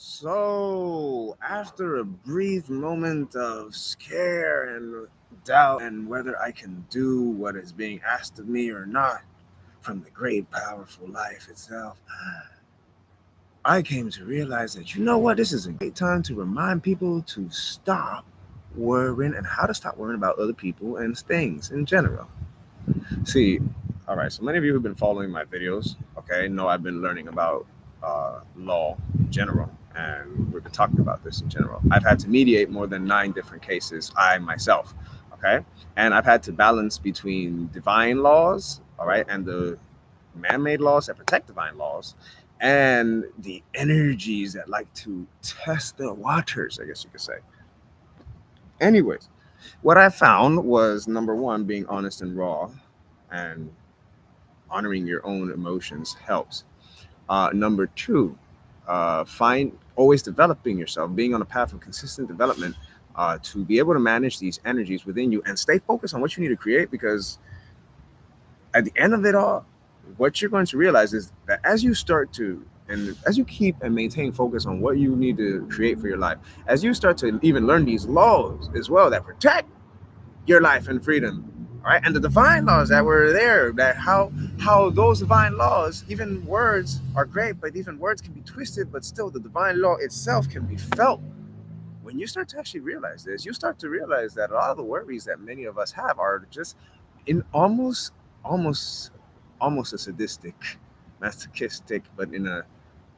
So, after a brief moment of scare and doubt, and whether I can do what is being asked of me or not from the great, powerful life itself, I came to realize that you know what? This is a great time to remind people to stop worrying and how to stop worrying about other people and things in general. See, all right, so many of you who've been following my videos, okay, know I've been learning about law in general, and we've been talking about this in general. I've had to mediate more than 9 different cases, I myself, okay, and I've had to balance between divine laws, all right, and the man made laws that protect divine laws, and the energies that like to test the waters, I guess you could say. Anyways, what I found was number one, being honest and raw and honoring your own emotions helps. Number two, find always developing yourself, being on a path of consistent development to be able to manage these energies within you and stay focused on what you need to create. Because at the end of it all, what you're going to realize is that as you start to and as you keep and maintain focus on what you need to create for your life, as you start to even learn these laws as well that protect your life and freedom, all right, and the divine laws that were there, that how those divine laws, even words are great, but even words can be twisted, but still the divine law itself can be felt. When you start to actually realize this, you start to realize that a lot of the worries that many of us have are just in almost almost a sadistic, masochistic, but in a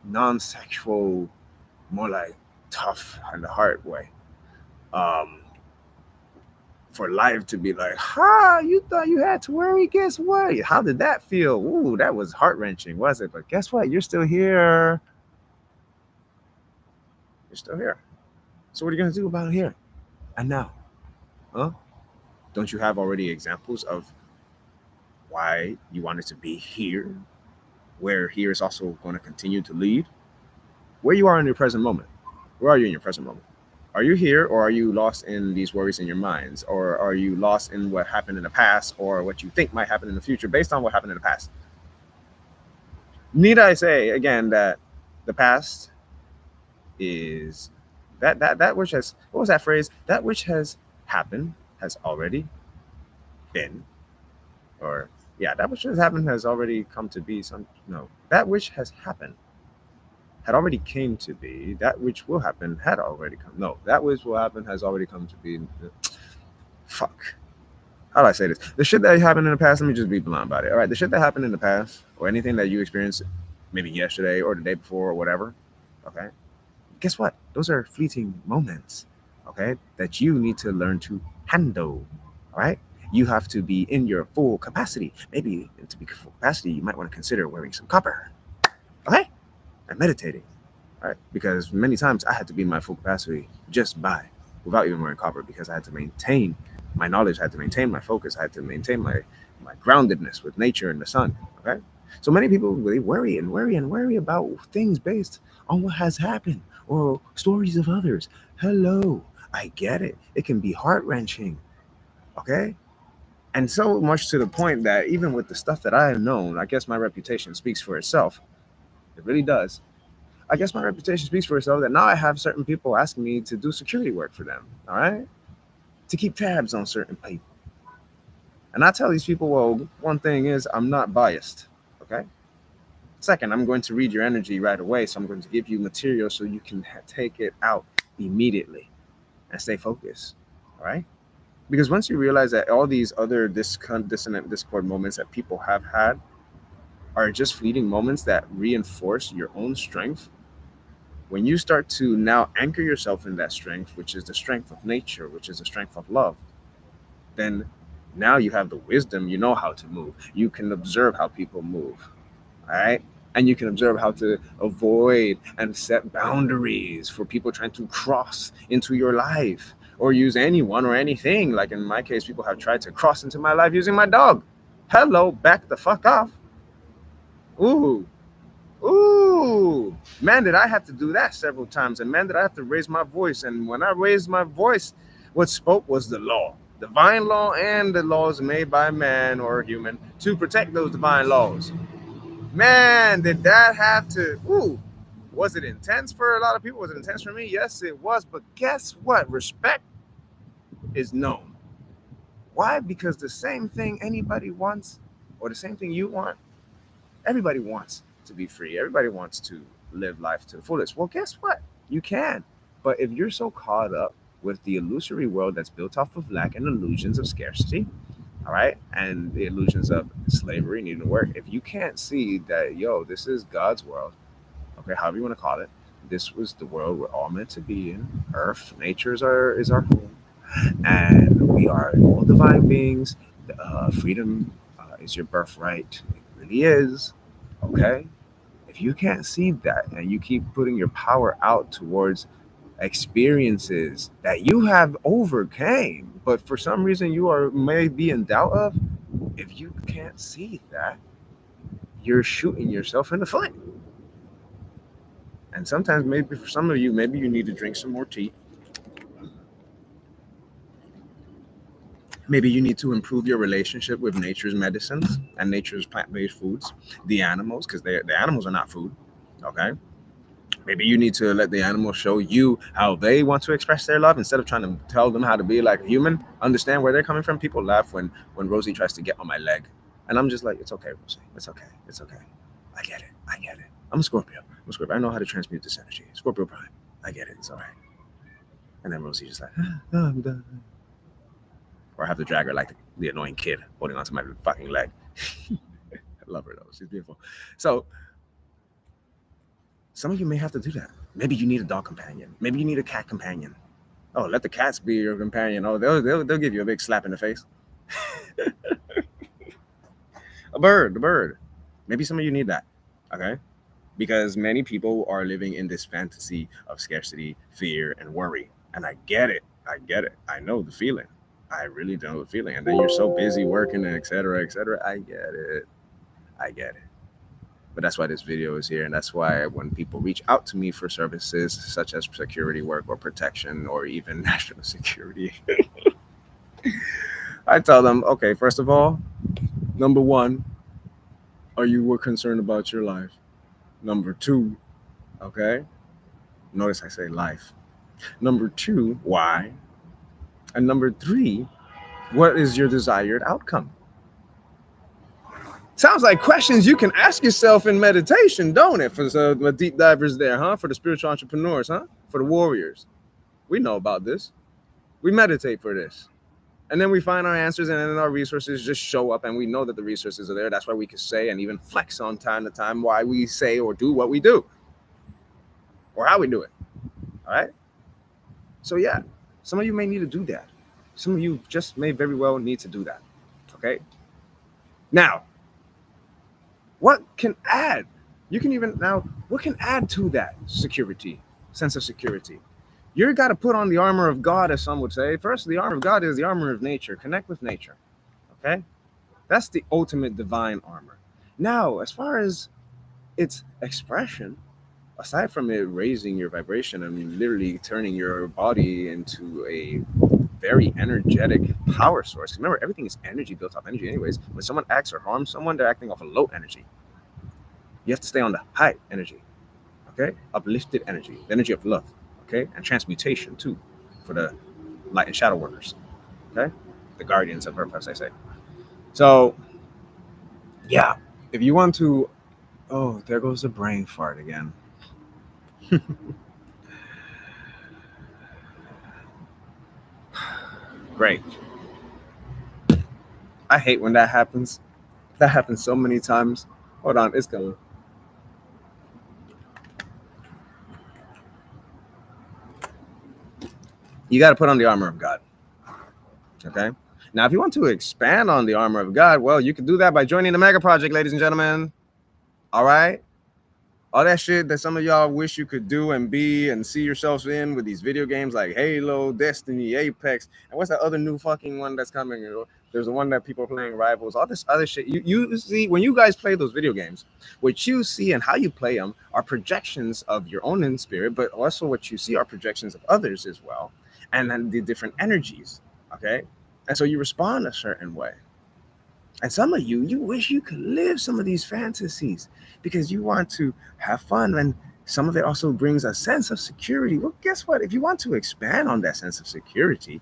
non-sexual, more like tough and hard way. um for life to be like, ha, you thought you had to worry? Guess what? How did that feel? Ooh, that was heart wrenching, was it? But guess what? You're still here. You're still here. So what are you gonna do about it here and now? Huh? Don't you have already examples of why you wanted to be here, where here is also going to continue to lead? Where you are in your present moment. Where are you in your present moment? Are you here, or are you lost in these worries in your minds? Or are you lost in what happened in the past or what you think might happen in the future based on what happened in the past? Need I say again that the past is that which has, what was that phrase? That which has happened has already been, or yeah, that which has happened has already come to be. Some no, that which has happened had already came to be. That which will happen had already come. No, that which will happen has already come to be. Fuck. How do I say this? The shit that happened in the past, let me just be blunt about it. All right, the shit that happened in the past, or anything that you experienced maybe yesterday or the day before or whatever, okay? Guess what? Those are fleeting moments, okay? That you need to learn to handle, all right? You have to be in your full capacity. Maybe to be full capacity, you might want to consider wearing some copper, okay? And meditating, all right? Because many times I had to be in my full capacity just by, without even wearing copper, because I had to maintain my knowledge, I had to maintain my focus, I had to maintain my groundedness with nature and the sun, okay? So many people really worry and worry and worry about things based on what has happened or stories of others. Hello, I get it. It can be heart wrenching, okay? And so much to the point that even with the stuff that I have known, I guess my reputation speaks for itself. It really does. I guess my reputation speaks for itself that now I have certain people asking me to do security work for them, all right? To keep tabs on certain people. And I tell these people, well, one thing is I'm not biased, okay? Second, I'm going to read your energy right away, so I'm going to give you material so you can take it out immediately and stay focused, all right? Because once you realize that all these other dissonant discord moments that people have had are just fleeting moments that reinforce your own strength, when you start to now anchor yourself in that strength, which is the strength of nature, which is the strength of love, then now you have the wisdom, you know how to move. You can observe how people move, all right? And you can observe how to avoid and set boundaries for people trying to cross into your life or use anyone or anything. Like in my case, people have tried to cross into my life using my dog. Hello, back the fuck off. Ooh, ooh. Man, did I have to do that several times. And man, did I have to raise my voice. And when I raised my voice, what spoke was the law, divine law, and the laws made by man or human to protect those divine laws. Man, did that have to, ooh. Was it intense for a lot of people? Was it intense for me? Yes, it was. But guess what? Respect is known. Why? Because the same thing anybody wants, or the same thing you want, everybody wants to be free. Everybody wants to live life to the fullest. Well, guess what? You can. But if you're so caught up with the illusory world that's built off of lack and illusions of scarcity, all right, and the illusions of slavery needing to work, if you can't see that, yo, this is God's world, okay, however you want to call it, this was the world we're all meant to be in. Earth, nature is our home, and we are all divine beings. Freedom is your birthright. It really is. Okay, if you can't see that and you keep putting your power out towards experiences that you have overcame, but for some reason you are may be in doubt of, if you can't see that, you're shooting yourself in the foot. And sometimes, maybe for some of you, maybe you need to drink some more tea. Maybe you need to improve your relationship with nature's medicines and nature's plant-based foods, the animals, because the animals are not food. Okay. Maybe you need to let the animals show you how they want to express their love instead of trying to tell them how to be like a human. Understand where they're coming from. People laugh when Rosie tries to get on my leg, and I'm just like, it's okay, Rosie. It's okay. It's okay. I get it. I get it. I'm a Scorpio. I'm a Scorpio. I know how to transmute this energy. Scorpio Prime. I get it. It's all right. And then Rosie just like, oh, I'm done. Or I have to drag her like the annoying kid holding onto my fucking leg. I love her though. She's beautiful. So some of you may have to do that. Maybe you need a dog companion. Maybe you need a cat companion. Oh, let the cats be your companion. Oh, they'll give you a big slap in the face. A bird. Maybe some of you need that. Okay? Because many people are living in this fantasy of scarcity, fear, and worry. And I get it. I get it. I know the feeling. I really know the feeling. And then you're so busy working, and et cetera, et cetera. I get it. I get it. But that's why this video is here. And that's why when people reach out to me for services such as security work or protection or even national security, I tell them, okay, first of all, number one, are you concerned about your life? Number two, okay, notice I say life. Number two, why? And number three, what is your desired outcome? Sounds like questions you can ask yourself in meditation, don't it? For the deep divers there, huh? For the spiritual entrepreneurs, huh? For the warriors. We know about this. We meditate for this. And then we find our answers, and then our resources just show up, and we know that the resources are there. That's why we can say and even flex on time to time why we say or do what we do, or how we do it. All right? So yeah, some of you may need to do that. Some of you just may very well need to do that. Okay? Now, what can add? What can add to that security, sense of security? You got to put on the armor of God, as some would say. First, the armor of God is the armor of nature. Connect with nature. Okay? That's the ultimate divine armor. Now, as far as its expression, aside from it raising your vibration, I mean, literally turning your body into a very energetic power source. Remember, everything is energy, built off energy anyways. When someone acts or harms someone, they're acting off a low energy. You have to stay on the high energy, okay? Uplifted energy, the energy of love, okay? And transmutation too, for the light and shadow workers, okay? The guardians of earth, as I say. So, yeah, if you want to, oh, there goes the brain fart again. Great. I hate when that happens. That happens so many times. Hold on, it's coming. You got to put on the armor of God. Okay? Now, if you want to expand on the armor of God, well, you can do that by joining the megaproject, ladies and gentlemen. All right? All that shit that some of y'all wish you could do and be and see yourselves in with these video games like Halo, Destiny, Apex, and what's that other new fucking one that's coming? There's the one that people are playing, Rivals, all this other shit. You see, when you guys play those video games, what you see and how you play them are projections of your own in spirit, but also what you see are projections of others as well, and then the different energies, okay? And so you respond a certain way. And some of you wish you could live some of these fantasies because you want to have fun and Some of it also brings a sense of security. Well, guess what? If you want to expand on that sense of security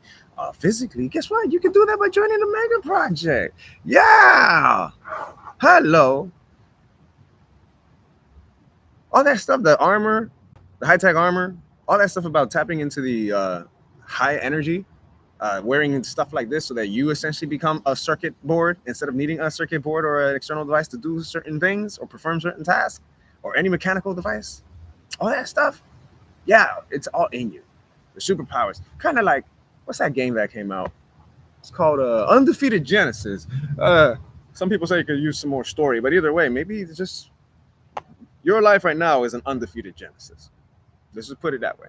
physically, guess what? You can do that by joining the Mega Project. Yeah. Hello. All that stuff, the armor, the high tech armor, all that stuff about tapping into the high energy, wearing stuff like this so that you essentially become a circuit board instead of needing a circuit board or an external device to do certain things or perform certain tasks or any mechanical device. All that stuff, yeah, it's all in you. The superpowers, kind of like what's that game that came out? It's called Undefeated Genesis. Uh, some people say you could use some more story, but either way, maybe it's just your life right now is an undefeated Genesis. Let's just put it that way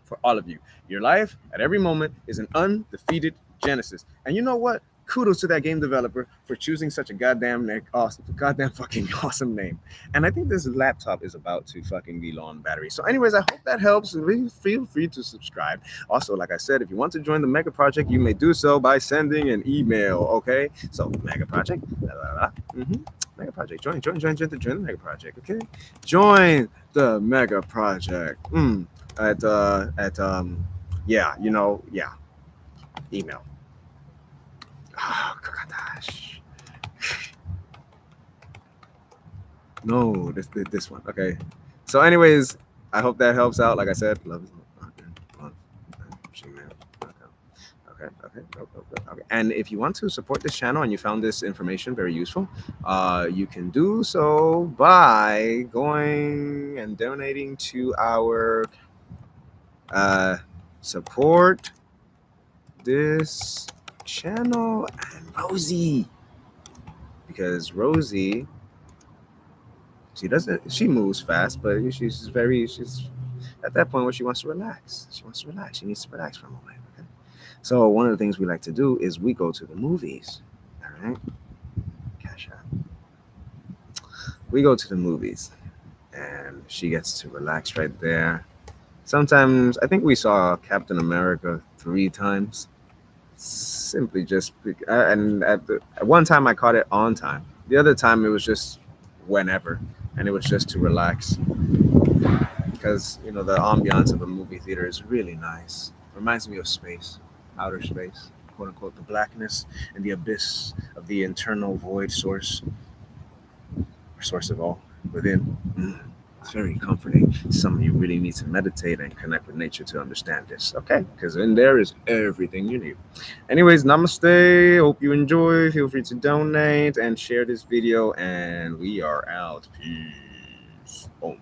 for all of you. Your life at every moment is an undefeated Genesis. And you know what? Kudos to that game developer for choosing such a goddamn fucking awesome name. And I think this laptop is about to fucking be low on battery. So, anyways, I hope that helps. Feel free to subscribe. Also, like I said, if you want to join the Mega Project, you may do so by sending an email. Okay, so Mega Project, Mega Project, join the Mega Project. Okay, join the Mega Project. Yeah, yeah, email. Oh gosh. No, this one. Okay. So, anyways, I hope that helps out. Like I said, love is okay. And if you want to support this channel and you found this information very useful, you can do so by going and donating to our support this channel and Rosy, because Rosy, she moves fast, but she's at that point where she wants to relax. She needs to relax for a moment. Okay? So one of the things we like to do is we go to the movies. All right, cashapp. We go to the movies, and she gets to relax right there. Sometimes I think we saw Captain America 3 times, simply and at one time I caught it on time. The other time it was just whenever, and it was just to relax because the ambiance of a movie theater is really nice. Reminds me of space, outer space, quote unquote, the blackness and the abyss of the internal void source of all within. It's very comforting. Some of you really need to meditate and connect with nature to understand this, okay? Because in there is everything you need. Anyways, namaste. Hope you enjoy. Feel free to donate and share this video, and we are out. Peace. Boom.